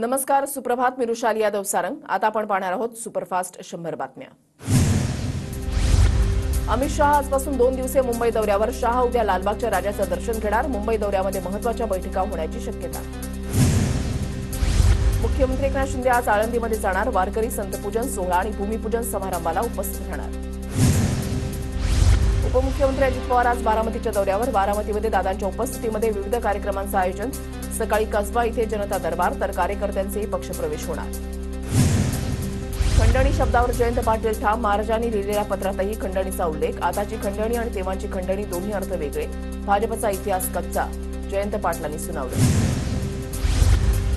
नमस्कार, सुप्रभात. मी रुशाली यादव सारंग. आता आपण पाहणार आहोत सुपरफास्ट 100 बातम्या. अमित शहा आजपासून 2 दिवसीय मुंबई दौऱ्यावर. शहा उद्या लालबागच्या राजाचं दर्शन घेणार. मुंबई दौऱ्यामध्ये महत्त्वाच्या बैठका होण्याची शक्यता. मुख्यमंत्री एकनाथ शिंदे आज आळंदीमध्ये जाणार. वारकरी संतपूजन सोहळा आणि भूमिपूजन समारंभाला उपस्थित राहणार. उपमुख्यमंत्री अजित पवार आज बारामतीच्या दौऱ्यावर. बारामतीमध्ये दादांच्या उपस्थितीमध्ये विविध कार्यक्रमांचं आयोजन. सकाळी कसबा इथे जनता दरबार तर कार्यकर्त्यांचेही पक्षप्रवेश होणार. खंडणी शब्दावर जयंत पाटील ठाम. महाराजांनी लिहिलेल्या पत्रातही खंडणीचा उल्लेख. आताची खंडणी आणि तेव्हाची खंडणी दोन्ही अर्थ वेगळे. भाजपचा इतिहास कच्चा, जयंत पाटलांनी सुनावलं.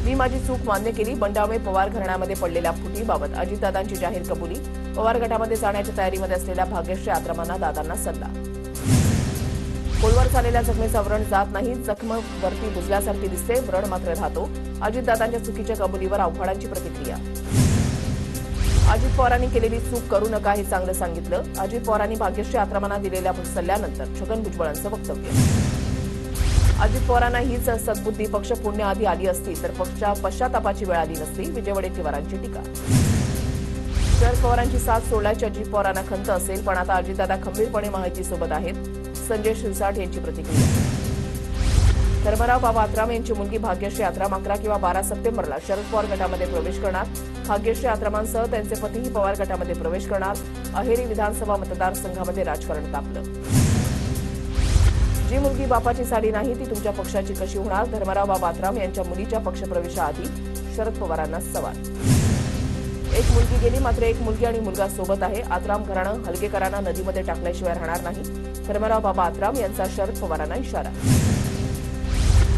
मी माझी चूक मान्य केली. बंडामे पवार घराण्यामध्ये पडलेल्या फुटीबाबत अजितदादांची जाहीर कबुली. पवार गटामध्ये जाण्याच्या तयारीमध्ये असलेल्या भाग्यश्री आत्रामांना दादांना सल्ला. खोलवर झालेल्या जखमेचा व्रण जात नाही. जखम वरती बुजल्यासारखी दिसते, व्रण मात्र राहतो. अजितदादांच्या चुकीच्या कबुलीवर आव्हाडांची प्रतिक्रिया. अजित पवारांनी केलेली चूक करू नका हे चांगलं सांगितलं. अजित पवारांनी भाग्यश्री आत्रामांना दिलेल्या सल्ल्यानंतर छगन भुजबळांचं वक्तव्य. अजित पवारांना हीच सद्बुद्धी पक्ष पुण्याआधी आली असती तर पक्षाच्या पश्चातापाची वेळ आली नसती. विजय वडेट्टीवारांची टीका. शरद पवारांची साथ सोडल्याची अजित पवारांना खंत असेल, पण आता अजितदादा खंबीरपणे महायुतीसोबत आहेत. संजय शिरसाट यांची प्रतिक्रिया. धर्मराव बाबा आत्राम यांची मुलगी भाग्यश्री आत्राम 11 किंवा 12 सप्टेंबरला शरद पवार गटामध्ये प्रवेश करणार. भाग्यश्री आत्रामांसह त्यांचे पतीही पवार गटामध्ये प्रवेश करणार. अहेरी विधानसभा मतदारसंघामध्ये राजकारण तापलं. जी मुलगी बापाची साडी नाही ती तुमच्या पक्षाची कशी होणार? धर्मराव बाबा आत्राम यांच्या मुलीच्या पक्षप्रवेशाआधी शरद पवारांना सवाल. एक मुलगी गेली, मात्र एक मुलगी आणि मुलगा सोबत आहे. आत्राम घराणं हलगेकरांना नदीमध्ये टाकल्याशिवाय राहणार नाही. धर्मराव बाबा आत्राम यांचा शरद पवारांना इशारा.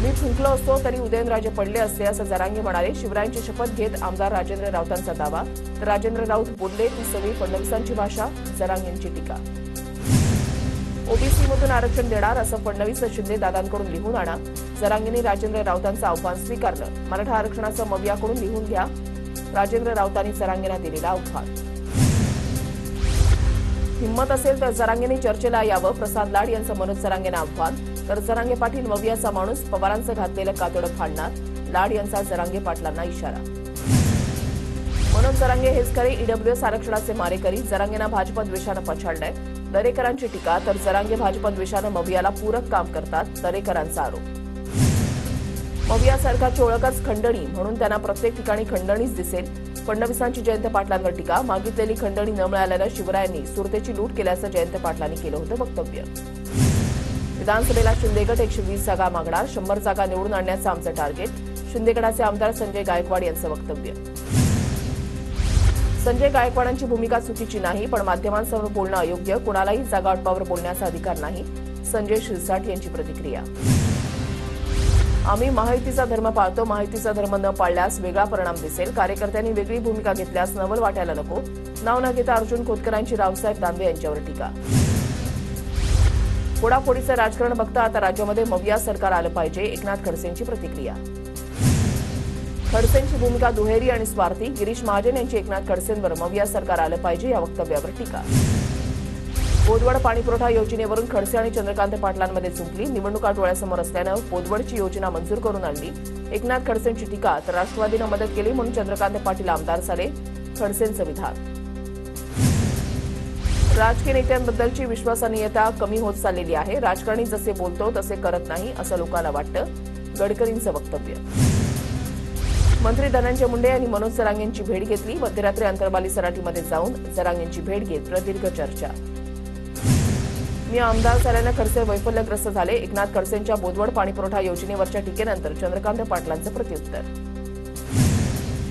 मी फुंकलो असतो तरी उदयनराजे पडले असते असं जरांगे म्हणाले. शिवरायांची शपथ घेत आमदार राजेंद्र राऊतांचा दावा. तर राजेंद्र राऊत बोलले ती सगळी फडणवीसांची भाषा. जरांगेंची टीका. ओबीसीमधून आरक्षण देणार असं फडणवीस शिंदे दादांकडून लिहून आणा. जरांगेंनी राजेंद्र राऊतांचं आव्हान स्वीकारलं. मराठा आरक्षणाचं मवियाकडून लिहून घ्या. राजेंद्र राऊतांनी जरांगेंना दिलेला आव्हान. हिंमत असेल तर जरांगेंनी चर्चेला यावं. प्रसाद लाड यांचं मनोज जरांगेंना आव्हान. तर जरांगे पाटील मवियाचा माणूस, पवारांचं घातलेलं कातडं फाडणार. लाड यांचा जरांगे पाटलांना इशारा. मनोज जरांगे हेच खरे ईडब्ल्यूएस आरक्षणाचे मारेकरी. जरांगेंना भाजप द्वेषानं पछाडलंय. दरेकरांची टीका. तर जरांगे भाजप द्वेषानं मवियाला पूरक काम करतात. दरेकरांचा आरोप. मविया सरकारची ओळखच खंडणी, म्हणून त्यांना प्रत्येक ठिकाणी खंडणीच दिसेल. फडणवीसांची जयंत पाटलांवर टीका. मागितलेली खंडणी न मिळाल्यानं शिवरायांनी सुरतेची लूट केल्याचं जयंत पाटलांनी केलं होतं वक्तव्य. विधानसभेला शिंदेगड 120 जागा मागणार. 100 जागा निवडून आणण्याचं आमचं टार्गेट. शिंदेगडाचे आमदार संजय गायकवाड यांचं वक्तव्य. संजय गायकवाडांची भूमिका चुकीची नाही, पण माध्यमांसमोर बोलणं अयोग्य. कुणालाही जागा वाटपावर बोलण्याचा अधिकार नाही. संजय शिरसाट यांची प्रतिक्रिया. आम्ही महायुतीचा धर्म पाळतो. महायुतीचा धर्म न पाळल्यास वेगळा परिणाम दिसेल. कार्यकर्त्यांनी वेगळी भूमिका घेतल्यास नवल वाटायला नको. नाव न घेता अर्जुन खोतकरांची रावसाहेब दानवे यांच्यावर टीका. फोडाफोडीचं राजकारण बघता आता राज्यामध्ये मविया सरकार आलं पाहिजे. एकनाथ खडसेंची प्रतिक्रिया. खडसेंची भूमिका दुहेरी आणि स्वार्थी. गिरीश महाजन यांची एकनाथ खडसेंवर मविया सरकार आलं पाहिजे या वक्तव्यावर टीका. बोदवड पाणीपुरवठा योजनेवरून खडसे आणि चंद्रकांत पाटलांमध्ये चुंकली. निवडणुका डोळ्यासमोर असल्यानं बोदवडची योजना मंजूर करून आणली. एकनाथ खडसेंची टीका. तर राष्ट्रवादीनं मदत केली म्हणून चंद्रकांत पाटील आमदार झाले. खडसेंचं विधान. राजकीय नेत्यांबद्दलची विश्वसनीयता कमी होत चाललेली आहे. राजकारणी जसे बोलतो तसे करत नाही असं लोकांना वाटतं. गडकरींचं वक्तव्य. मंत्री धनंजय मुंडे यांनी मनोज जरांगेंची भेट घेतली. मध्यरात्री अंतरबाली सराटीमध्ये जाऊन जरांगेंची भेट घेत प्रदीर्घ चर्चा. मी आमदार झाल्यानं खडसे वैफल्यग्रस्त झाले. एकनाथ खडसेंच्या बोदवड पाणीपुरवठा योजनेवरच्या टीकेनंतर चंद्रकांत पाटलांचं प्रत्युत्तर.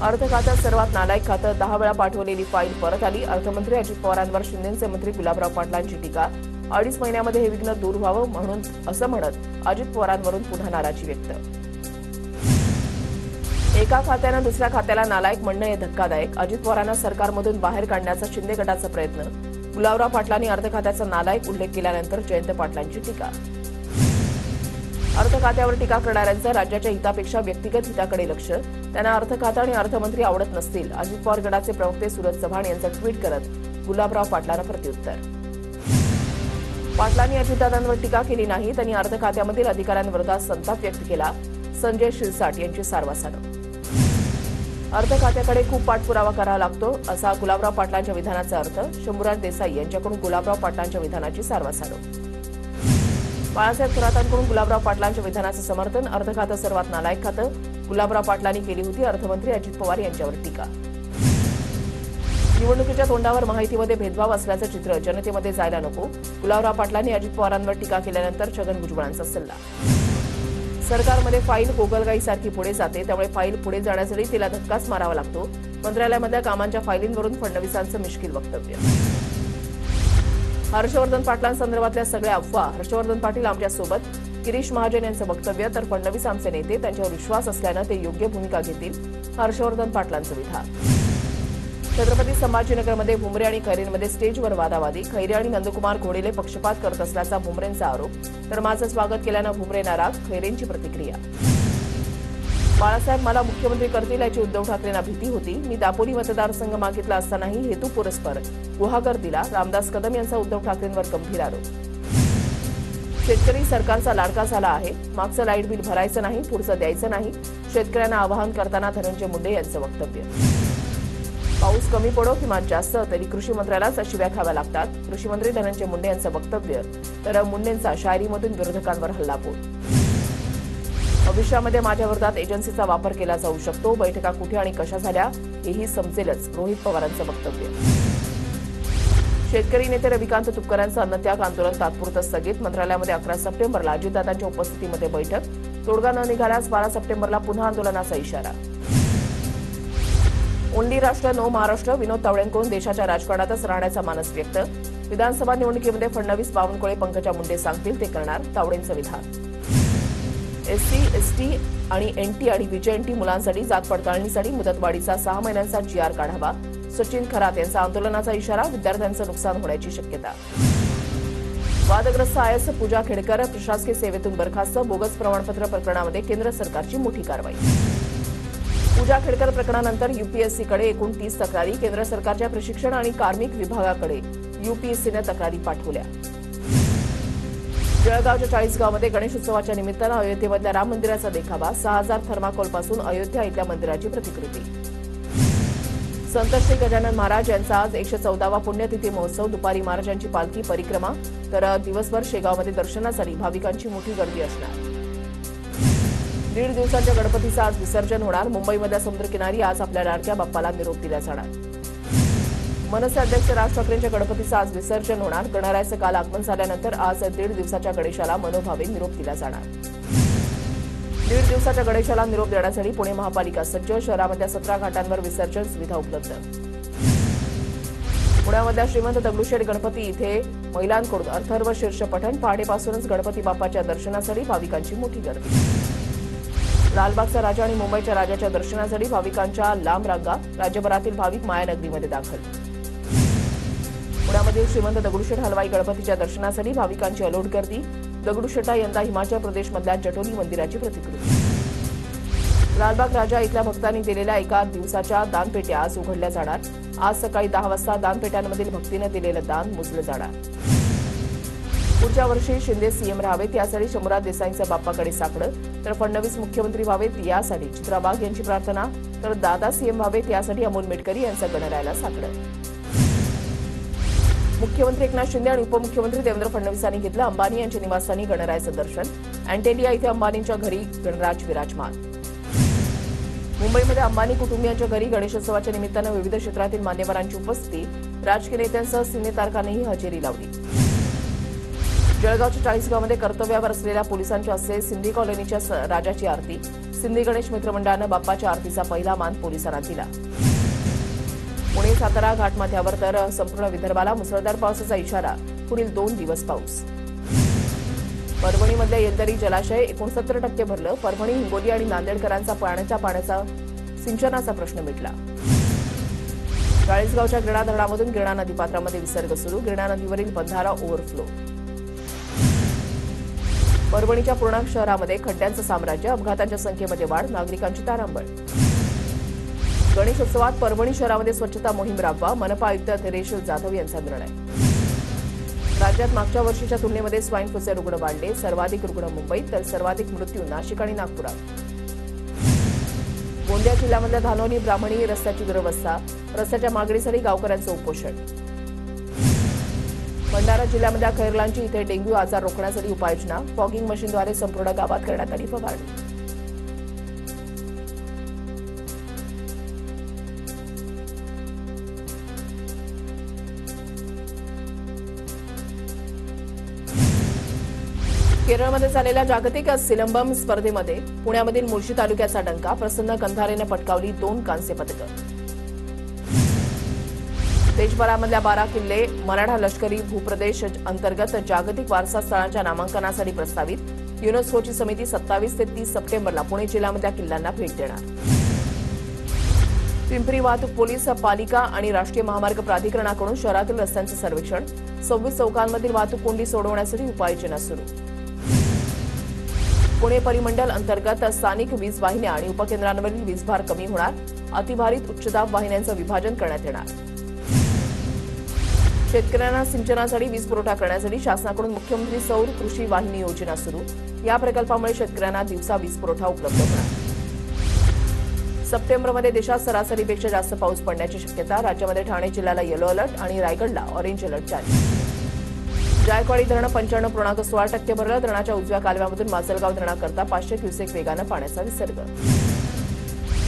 अर्थ खात्यात सर्वात नालायक खातं. 10 वेळा पाठवलेली फाईल परत आली. अर्थमंत्री अजित पवारांवर शिंदेचे मंत्री गुलाबराव पाटलांची टीका. 2.5 महिन्यामध्ये हे विघ्न दूर व्हावं म्हणून असं म्हणत अजित पवारांवरून पुन्हा नाराजी व्यक्त. एका खात्यानं दुसऱ्या खात्याला नालायक म्हणणं हे धक्कादायक. अजित पवारांना सरकारमधून बाहेर काढण्याचा शिंदे गटाचा प्रयत्न. गुलाबराव पाटलांनी अर्थ खात्याचा नालायक उल्लेख केल्यानंतर जयंत पाटलांची टीका. अर्थ खात्यावर टीका करणाऱ्यांचं राज्याच्या हितापेक्षा व्यक्तिगत हिताकडे लक्ष. त्यांना अर्थ खातं आणि अर्थमंत्री आवडत नसतील. अजित पवार गटाचे प्रवक्ते सुरज चव्हाण यांचं ट्विट करत गुलाबराव पाटलांना प्रत्युत्तर. पाटलांनी अजितदादांवर टीका केली नाही. त्यांनी अर्थ खात्यामधील अधिकाऱ्यांविरोधात संताप व्यक्त केला. संजय शिरसाट यांची सारवासानं. अर्थ खात्याकडे खूप पाठपुरावा करावा लागतो असा गुलाबराव पाटलांच्या विधानाचा अर्थ. शंभूराज देसाई यांच्याकडून गुलाबराव पाटलांच्या विधानाची सारवासारव. बाळासाहेब थोरातांकडून गुलाबराव पाटलांच्या विधानाचं समर्थन. अर्थ खातं सर्वात नालायक खातं गुलाबराव पाटलांनी केली होती. अर्थमंत्री अजित पवार यांच्यावर टीका. निवडणुकीच्या तोंडावर माहितीमध्ये भेदभाव असल्याचं चित्र जनतेमध्ये जायला नको. गुलाबराव पाटलांनी अजित पवारांवर टीका केल्यानंतर छगन भुजबळांचा सल्ला. सरकारमध्ये फाईल गोगलगाईसारखी पुढे जाते, त्यामुळे फाईल पुढे जाण्यासाठी तिला धक्काच मारावा लागतो. मंत्रालयामधल्या कामांच्या फाईलींवरून फडणवीसांचं मिश्किल वक्तव्य. हर्षवर्धन पाटलांसंदर्भातल्या सगळ्या अफवा. हर्षवर्धन पाटील आमच्यासोबत. गिरीश महाजन यांचं वक्तव्य. तर फडणवीस आमचे नेते, त्यांच्यावर विश्वास असल्यानं ते योग्य भूमिका घेतील. हर्षवर्धन पाटलांचं विधान. छत्रपती संभाजीनगरमध्ये भुमरे आणि खैरेंमध्ये स्टेजवर वादावादी. खैरे आणि नंदकुमार घोडेले पक्षपात करत असल्याचा भुमरेंचा आरोप. तर माझं स्वागत केल्यानं भुमरे नाराज. खैरेंची प्रतिक्रिया. बाळासाहेब मला मुख्यमंत्री करतील याची उद्धव ठाकरेंना भीती होती. मी दापोली मतदारसंघ मागितला असतानाही हेतू पुरस्पर गुहागर दिला. रामदास कदम यांचा उद्धव ठाकरेंवर गंभीर आरोप. शेतकरी सरकारचा लाडका झाला आहे. मागचं लाईट बिल भरायचं नाही, पुढचं द्यायचं नाही. शेतकऱ्यांना आवाहन करताना धनंजय मुंडे यांचं वक्तव्य. पाऊस कमी पडो किंवा जास्त तरी कृषी मंत्र्यालाच शिव्या खाव्या लागतात. कृषी मंत्री धनंजय मुंडे यांचं वक्तव्य. तर मुंडेंचा शायरीमधून विरोधकांवर हल्लाबोल. भविष्यामध्ये माझ्या विरोधात एजन्सीचा वापर केला जाऊ शकतो. बैठका कुठे आणि कशा झाल्या हेही समजेलच. रोहित पवारांचं वक्तव्य. शेतकरी नेते रविकांत तुपकरांचं अन्नत्याग आंदोलन तात्पुरतं स्थगित. मंत्रालयामध्ये 11 सप्टेंबरला अजितदादांच्या उपस्थितीमध्ये बैठक. तोडगा न निघाल्यास 12 सप्टेंबरला पुन्हा आंदोलनाचा इशारा. ओंडी राष्ट्र नो महाराष्ट्र. विनोद तावडेंकडून देशाच्या राजकारणातच राहण्याचा मानस व्यक्त. विधानसभा निवडणुकीमध्ये फडणवीस, बावनकुळे, पंकजा मुंडे सांगतील ते करणार. तावडेंचं विधान. एससी, एसटी आणि एनटी आणि व्हीजेएनटी मुलांसाठी जात पडताळणीसाठी मुदतवाढीचा 6 महिन्यांचा जीआर काढावा. सचिन खरात यांचा आंदोलनाचा इशारा. विद्यार्थ्यांचं नुकसान होण्याची शक्यता. वादग्रस्त आयएस पूजा खेडकर प्रशासकीय सेवेतून बरखास्त. बोगस प्रमाणपत्र प्रकरणामध्ये केंद्र सरकारची मोठी कारवाई. पूजा खेडकर प्रकरणानंतर यूपीएससीकडे एकूण 30 तक्रारी. केंद्र सरकारच्या प्रशिक्षण आणि कार्मिक विभागाकडे यूपीएससीने तक्रारी पाठवल्या. जळगावच्या चाळीसगावमध्ये गणेशोत्सवाच्या निमित्तानं अयोध्येमधल्या राम मंदिराचा देखावा. 6000 थर्माकोलपासून अयोध्या इथल्या मंदिराची प्रतिकृती. संत श्री गजानन महाराज यांचा आज 114वा पुण्यतिथी महोत्सव. दुपारी महाराजांची पालखी परिक्रमा. तर दिवसभर शेगावमध्ये दर्शनासाठी भाविकांची मोठी गर्दी असणार. 1.5 दिवसांच्या गणपतीचं आज विसर्जन होणार. मुंबईमधल्या समुद्रकिनारी आज आपल्या लाडक्या बाप्पाला निरोप दिला जाणार. मनसे अध्यक्ष राज ठाकरेंच्या गणपतीचं आज विसर्जन होणार. गणरायाचं काल आगमन झाल्यानंतर आज 1.5 दिवसाच्या गणेशाला मनोभावे निरोप दिला जाणार. 1.5 दिवसाच्या गणेशाला निरोप देण्यासाठी पुणे महापालिका सज्ज. शहरामधल्या 17 घाटांवर विसर्जन सुविधा उपलब्ध. पुण्यामधल्या श्रीमंत दगडूशेठ गणपती इथे महिलांकडून अथर्व शीर्ष पठण. पहाटेपासूनच गणपती बाप्पाच्या दर्शनासाठी भाविकांची मोठी गर्दी. लालबागचा राजा आणि मुंबईच्या राजाच्या दर्शनासाठी भाविकांच्या लांब रांगा. राज्यभरातील भाविक मायानगरीमध्ये दाखल. पुण्यामधील श्रीमंत दगडूशेठ हलवाई गणपतीच्या दर्शनासाठी भाविकांची अलोट गर्दी. दगडूशेठा यंदा हिमाचल प्रदेशमधल्या जटोली मंदिराची प्रतिकृती. लालबाग राजा इथल्या भक्तांनी दिलेल्या एका दिवसाच्या दानपेट्या आज उघडल्या जाणार. आज सकाळी 10 वाजता दानपेट्यांमधील भक्तीनं दिलेलं दान मोजलं जाणार. पुढच्या वर्षी शिंदे सीएम राहावेत यासाठी शंभूराज देसाईंचं बाप्पाकडे साकडं. तर फडणवीस मुख्यमंत्री व्हावेत यासाठी चित्रा वाघ यांची प्रार्थना. तर दादा सीएम व्हावेत यासाठी अमोल मेटकरी यांचं गणरायाला साकडं. मुख्यमंत्री एकनाथ शिंदे आणि उपमुख्यमंत्री देवेंद्र फडणवीसांनी घेतलं अंबानी यांच्या निवासस्थानी गणरायाचं दर्शन. अँटेलिया इथे अंबानींच्या घरी गणराज विराजमान. मुंबईमध्ये अंबानी कुटुंबियांच्या घरी गणेशोत्सवाच्या निमित्तानं विविध क्षेत्रातील मान्यवरांची उपस्थिती. राजकीय नेत्यांसह सिनेतारकांनीही हजेरी लावली. जळगावच्या चाळीसगावमध्ये कर्तव्यावर असलेल्या पोलिसांच्या हस्ते सिंधी कॉलनीच्या राजाची आरती. सिंधी गणेश मित्रमंडळानं बाप्पाच्या आरतीचा पहिला मान पोलिसांना दिला. पुणे सातारा घाटमाथ्यावर तर संपूर्ण विदर्भाला मुसळधार पावसाचा इशारा. पुढील 2 दिवस पाऊस. परभणीमधल्या येलदरी जलाशय 69% भरलं. परभणी, हिंगोली आणि नांदेडकरांचा पाण्याचा सिंचनाचा प्रश्न मिटला. चाळीसगावच्या गिरणा धरणामधून गिरणा नदीपात्रामध्ये विसर्ग सुरू. गिरणा नदीवरील बंधारा ओव्हरफ्लो. परभणीच्या पूर्णा शहरामध्ये खड्ड्यांचं साम्राज्य. अपघातांच्या संख्येमध्ये वाढ. नागरिकांची तारांबळ. गणेशोत्सवात परभणी शहरामध्ये स्वच्छता मोहीम राबवा. मनपा आयुक्त धीरेश जाधव यांचा निर्णय. राज्यात मागच्या वर्षीच्या तुलनेमध्ये स्वाईन फ्लूचे रुग्ण वाढले. सर्वाधिक रुग्ण मुंबईत तर सर्वाधिक मृत्यू नाशिक आणि नागपुरात. गोंदिया जिल्ह्यामधल्या धानोली ब्राह्मणी रस्त्याची दुरवस्था, रस्त्याच्या मागणीसाठी गावकऱ्यांचं उपोषण. भंडारा जिल्ह्यामधल्या खैरलांची इथे डेंग्यू आजार रोखण्यासाठी उपाययोजना, फॉगिंग मशीनद्वारे संपूर्ण गावात करण्यात आली फवारणी. केरळमध्ये झालेल्या जागतिक सिलंबम स्पर्धेमध्ये पुण्यामधील मुळशी तालुक्याचा डंका, प्रसन्न कंधारेने पटकावली 2 कांस्य पदकं. देशभरामधल्या 12 किल्ले मराठा लष्करी भूप्रदेश अंतर्गत जागतिक वारसा स्थळांच्या नामांकनासाठी प्रस्तावित. युनेस्कोची समिती 27 ते 30 सप्टेंबरला पुणे जिल्ह्यामधल्या किल्ल्यांना भेट देणार. पिंपरी वाहतूक पोलीस, पालिका आणि राष्ट्रीय महामार्ग प्राधिकरणाकडून शहरातील रस्त्यांचं सर्वेक्षण, 26 चौकांमधील वाहतूक कोंडी सोडवण्यासाठी उपाययोजना सुरू. पुणे परिमंडल अंतर्गत स्थानिक वीज वाहिन्या आणि उपकेंद्रांवरील वीजभार कमी होणार, अतिभारित उच्चदाब वाहिन्यांचं विभाजन करण्यात येणार. शेतकऱ्यांना सिंचनासाठी वीज पुरवठा करण्यासाठी शासनाकडून मुख्यमंत्री सौर कृषी वाहिनी योजना सुरू. या प्रकल्पामुळे शेतकऱ्यांना दिवसा वीज पुरवठा उपलब्ध होणार. सप्टेंबरमध्ये देशात सरासरीपेक्षा जास्त पाऊस पडण्याची शक्यता, राज्यामध्ये ठाणे जिल्ह्याला येलो अलर्ट आणि रायगडला ऑरेंज अलर्ट जारी. जायकवाडी धरण 95.16% भरलं. धरणाच्या उजव्या कालव्यामधून माजलगाव धरणाकरता 500 क्युसेक वेगानं पाण्याचा विसर्ग.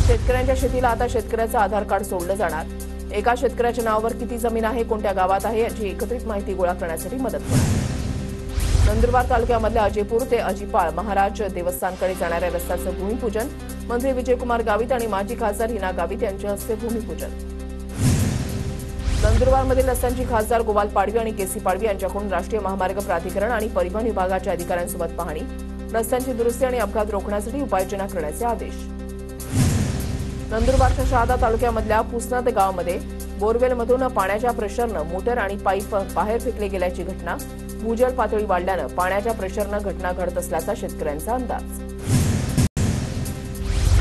शेतकऱ्यांच्या शेतीला आता शेतकऱ्याचं आधार कार्ड सोडलं जाणार. एका शेतकऱ्याच्या नावावर किती जमीन आहे, कोणत्या गावात आहे याची एकत्रित माहिती गोळा करण्यासाठी मदत होणार. नंदुरबार तालुक्यामधल्या अजयपूर ते अजिपाळ महाराज देवस्थानकडे जाणाऱ्या रस्त्याचं भूमिपूजन, मंत्री विजयकुमार गावित आणि माजी खासदार हिना गावित यांच्या हस्ते भूमिपूजन. नंदुरबारमधील रस्त्यांची खासदार गोपाल पाडवी आणि केसी पाडवी यांच्याकडून राष्ट्रीय महामार्ग प्राधिकरण आणि परिवहन विभागाच्या अधिकाऱ्यांसोबत पाहणी, रस्त्यांची दुरुस्ती आणि अपघात रोखण्यासाठी उपाययोजना करण्याचे आदेश. नंदुरबारच्या शहादा तालुक्यामधल्या पुसनाद गावामध्ये बोरवेलमधून पाण्याच्या प्रेशरनं मोटर आणि पाईप बाहेर फेकले गेल्याची घटना, भूजल पातळी वाढल्यानं पाण्याच्या प्रेशरनं घटना घडत असल्याचा शेतकऱ्यांचा अंदाज.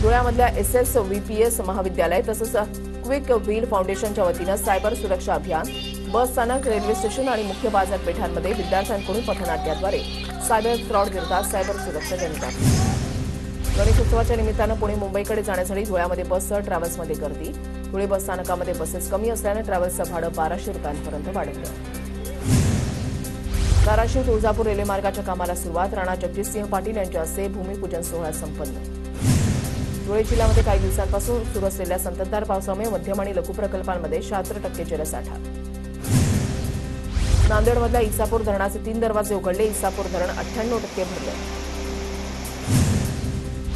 धुळ्यामधल्या SSVPS महाविद्यालय तसंच क्विक व्हील फाउंडेशनच्या वतीनं सायबर सुरक्षा अभियान, बस स्थानक, रेल्वे स्टेशन आणि मुख्य बाजारपेठांमध्ये विद्यार्थ्यांकडून पथनाट्याद्वारे सायबर फ्रॉड विरोधात सायबर सुरक्षा जनजागृती. गणेशोत्सवाच्या निमित्तानं पुणे मुंबईकडे जाण्यासाठी धुळ्यामध्ये बससह ट्रॅव्हल्समध्ये गर्दी. धुळे बस स्थानकामध्ये बसेस कमी असल्यानं ट्रॅव्हल्सचं भाडं 1200 रुपयांपर्यंत वाढलं. धाराशिव तुळजापूर रेल्वेमार्गाच्या कामाला सुरुवात, राणा जगजितसिंह पाटील यांच्या हस्ते भूमिपूजन सोहळा संपन्न. धुळे जिल्ह्यामध्ये काही दिवसांपासून सुरू असलेल्या संततधार पावसामुळे मध्यम आणि लघु प्रकल्पांमध्ये 76% जलसाठा. नांदेडमधल्या इसापूर धरणाचे 3 दरवाजे उघडले, इसापूर धरण 98% भरलं.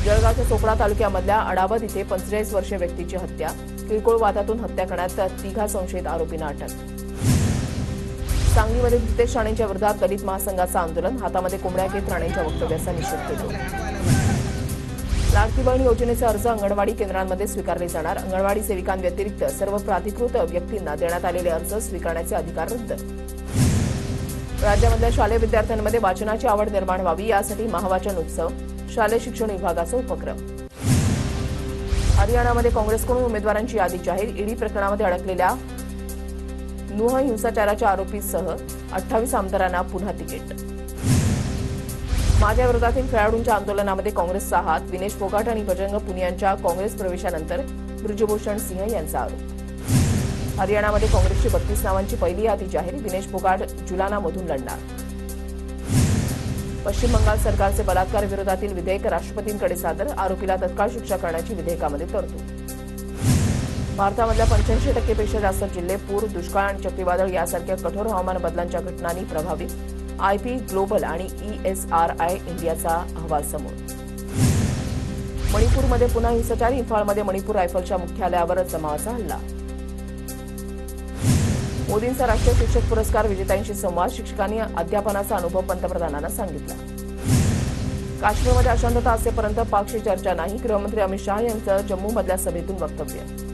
जळगावच्या चोपडा तालुक्यामधल्या अडावद इथे 45 वर्षीय व्यक्तीची हत्या, किरकोळ वादातून हत्या करण्यात 3 संशयित आरोपींना अटक. सांगलीमध्ये नितेश राणेंच्या विरोधात दलित महासंघाचं आंदोलन, हातामध्ये कोंबड्या घेत राणेंच्या वक्तव्याचा निषेध केला. लाडकी बहीण योजनेचे अर्ज अंगणवाडी केंद्रांमध्ये स्वीकारले जाणार, अंगणवाडी सेविकांव्यतिरिक्त सर्व प्राधिकृत व्यक्तींना देण्यात आलेले अर्ज स्वीकारण्याचे अधिकार रद्द. राज्यामधल्या शालेय विद्यार्थ्यांमध्ये वाचनाची आवड निर्माण व्हावी यासाठी महावाचन उत्सव, शालेय शिक्षण विभागाचा उपक्रम. हरियाणामध्ये काँग्रेसकडून उमेदवारांची यादी जाहीर, ईडी प्रकरणामध्ये अडकलेल्या नूह हिंसाचाराच्या आरोपीसह 28 आमदारांना पुन्हा तिकीट. माझ्या विरोधातील खेळाडूंच्या आंदोलनामध्ये काँग्रेसचा हात, विनेश फोगाट आणि बजरंग पुनियांच्या काँग्रेस प्रवेशानंतर ब्रिजभूषण सिंह यांचा आरोप. हरियाणामध्ये काँग्रेसची 32 नावांची पहिली यादी जाहीर, विनेश फोगाट जुलानामधून लढणार. पश्चिम बंगाल सरकारचे बलात्कार विरोधातील विधेयक राष्ट्रपतींकडे सादर, आरोपीला तत्काळ शिक्षा करण्याची विधेयकामध्ये तरतूद. भारतामधल्या 85% पेक्षा जास्त जिल्हे पूर, दुष्काळ आणि चक्रीवादळ यासारख्या कठोर हवामान बदलांच्या घटनांनी प्रभावित, IP ग्लोबल आणि ESRI इंडियाचा अहवाल समोर. मणिपूरमध्ये पुन्हा हिंसाचार, इम्फाळमध्ये मणिपूर रायफलच्या मुख्यालयावर जमावाचा हल्ला. मोदींचा राष्ट्रीय शिक्षक पुरस्कार विजेत्यांशी संवाद, शिक्षकांनी अध्यापनाचा अनुभव पंतप्रधानांना सांगितला. काश्मीरमध्ये अशांतता असेपर्यंत पाकशी चर्चा नाही, गृहमंत्री अमित शहा यांचं जम्मूमधल्या सभेतून वक्तव्य.